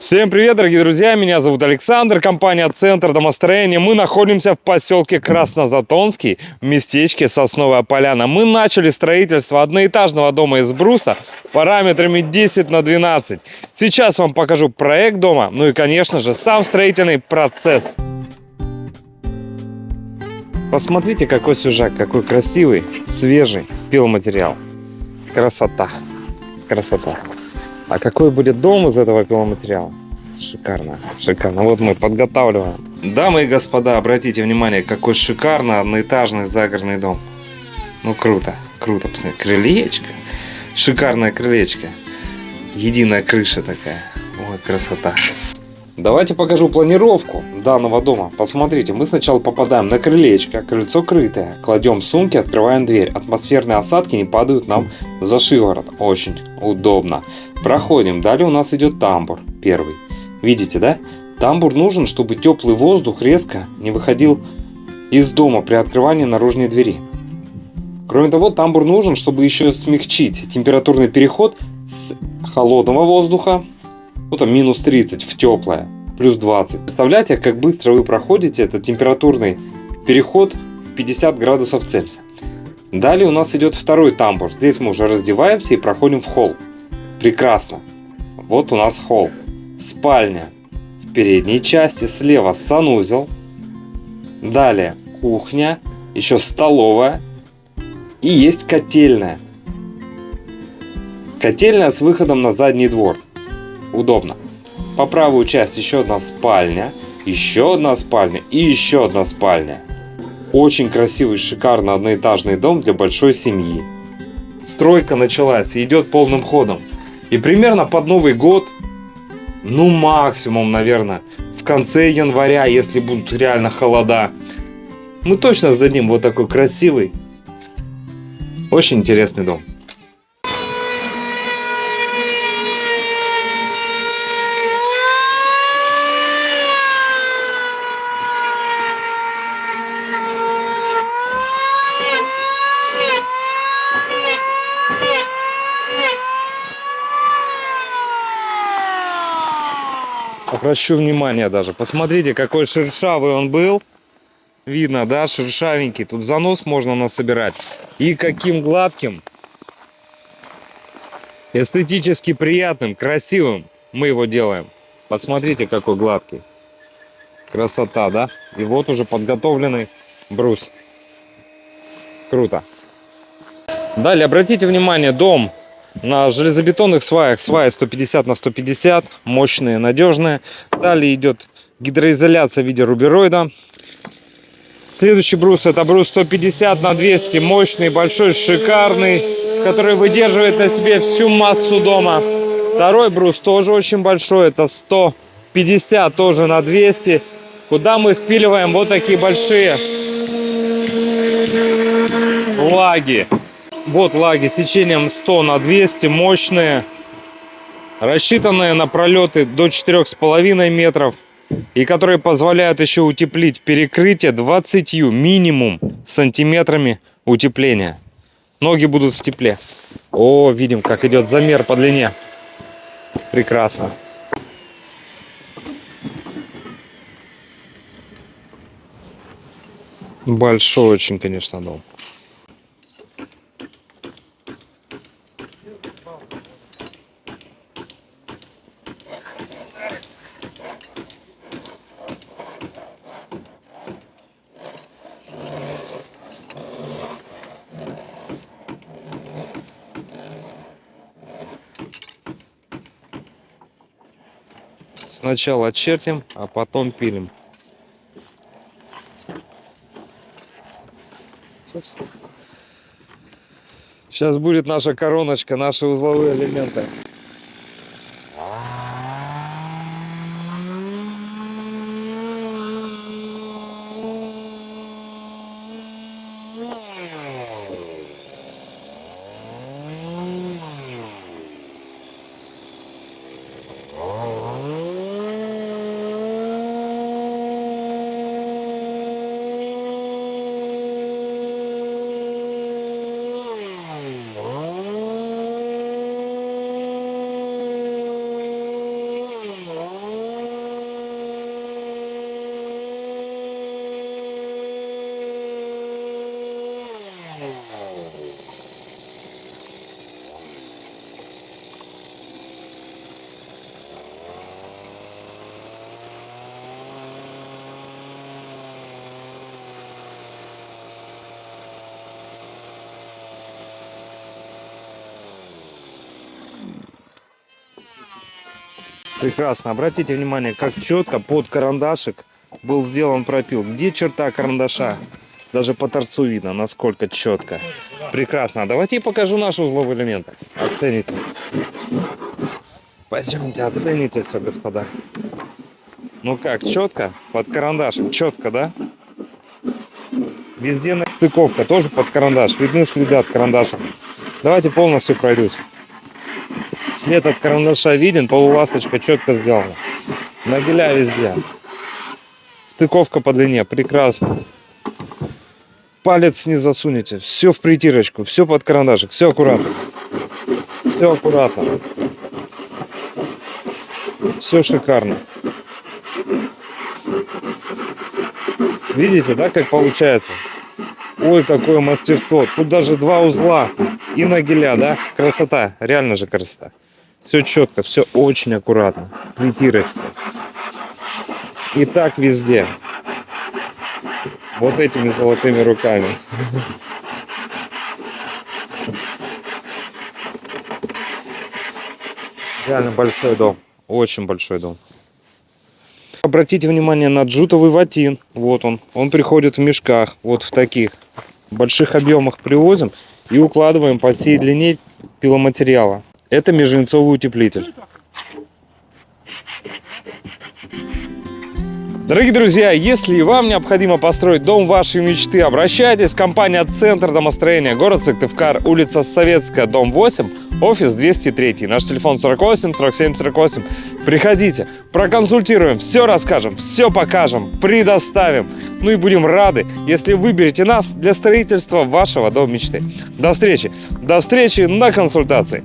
Всем привет, дорогие друзья! Меня зовут Александр, компания «Центр домостроения». Мы находимся в поселке Краснозатонский, в местечке Сосновая Поляна. Мы начали строительство одноэтажного дома из бруса параметрами 10 на 12. Сейчас вам покажу проект дома, ну и, конечно же, сам строительный процесс. Посмотрите, какой сюжет, какой красивый, свежий пиломатериал. Красота, красота. А какой будет дом из этого пиломатериала? Шикарно, шикарно. Вот мы подготавливаем. Дамы и господа, обратите внимание, какой шикарный одноэтажный загородный дом. Ну круто, круто. Посмотрите, крылечко. Шикарное крылечко. Единая крыша такая. Ой, красота. Давайте покажу планировку данного дома. Посмотрите, мы сначала попадаем на крылечко, крыльцо крытое. Кладем сумки, открываем дверь. Атмосферные осадки не падают нам за шиворот. Очень удобно. Проходим. Далее у нас идет тамбур первый. Видите, да? Тамбур нужен, чтобы теплый воздух резко не выходил из дома при открывании наружной двери. Кроме того, тамбур нужен, чтобы еще смягчить температурный переход с холодного воздуха, ну там минус 30 в теплое, плюс 20. Представляете, как быстро вы проходите этот температурный переход в 50 градусов Цельсия. Далее у нас идет второй тамбур. Здесь мы уже раздеваемся и проходим в холл. Прекрасно. Вот у нас холл. Спальня в передней части, слева санузел. Далее кухня, еще столовая и есть котельная. Котельная с выходом на задний двор. Удобно. По правую часть еще одна спальня, еще одна спальня и еще одна спальня. Очень красивый, шикарный одноэтажный дом для большой семьи. Стройка началась и идет полным ходом. И примерно под Новый год, ну максимум, наверное, в конце января, если будут реально холода, мы точно сдадим вот такой красивый, очень интересный дом. Обращу внимание даже. Посмотрите, какой шершавый он был. Видно, да, шершавенький. Тут занос можно насобирать. И каким гладким, эстетически приятным, красивым мы его делаем. Посмотрите, какой гладкий. Красота, да? И вот уже подготовленный брус. Круто. Далее, обратите внимание, дом на железобетонных сваях. Сваи 150 на 150, мощные, надежные. Далее идет гидроизоляция в виде рубероида. Следующий брус — это брус 150 на 200, мощный, большой, шикарный, который выдерживает на себе всю массу дома. Второй брус тоже очень большой, это 150 тоже на 200, куда мы впиливаем вот такие большие лаги. Вот лаги сечением 100 на 200, мощные, рассчитанные на пролеты до 4,5 метров, и которые позволяют еще утеплить перекрытие 20 минимум сантиметрами утепления. Ноги будут в тепле. О, видим, как идет замер по длине. Прекрасно. Большой очень, конечно, дом. Сначала чертим, а потом пилим. Сейчас будет наша короночка, наши узловые элементы. Прекрасно. Обратите внимание, как четко под карандашик был сделан пропил. Где черта карандаша? Даже по торцу видно, насколько четко. Прекрасно. Давайте я покажу наши узловые элементы. Оцените. Пойдемте, оцените все, господа. Ну как, четко? Под карандашик. Четко, да? Везде стыковка тоже под карандаш. Видны следы от карандаша. Давайте полностью пройдусь. След от карандаша виден, полуласточка четко сделана. Нагиля везде. Стыковка по длине, прекрасно. Палец не засунете. Все в притирочку, все под карандашик, все аккуратно. Все аккуратно. Все шикарно. Видите, да, как получается? Ой, какое мастерство. Тут даже 2 узла и нагиля, да? Красота, реально же красота. Все четко, все очень аккуратно. Притирочка. И так везде. Вот этими золотыми руками. Реально большой дом. Очень большой дом. Обратите внимание на джутовый ватин. Вот он. Он приходит в мешках. Вот в таких больших объемах привозим и укладываем по всей длине пиломатериала. Это межвинцовый утеплитель. Дорогие друзья, если вам необходимо построить дом вашей мечты, обращайтесь. Компания «Центр домостроения», город Сыктывкар, улица Советская, дом 8, офис 203. Наш телефон 48 47 48. Приходите, проконсультируем, все расскажем, все покажем, предоставим. Ну и будем рады, если выберете нас для строительства вашего дома мечты. До встречи на консультации.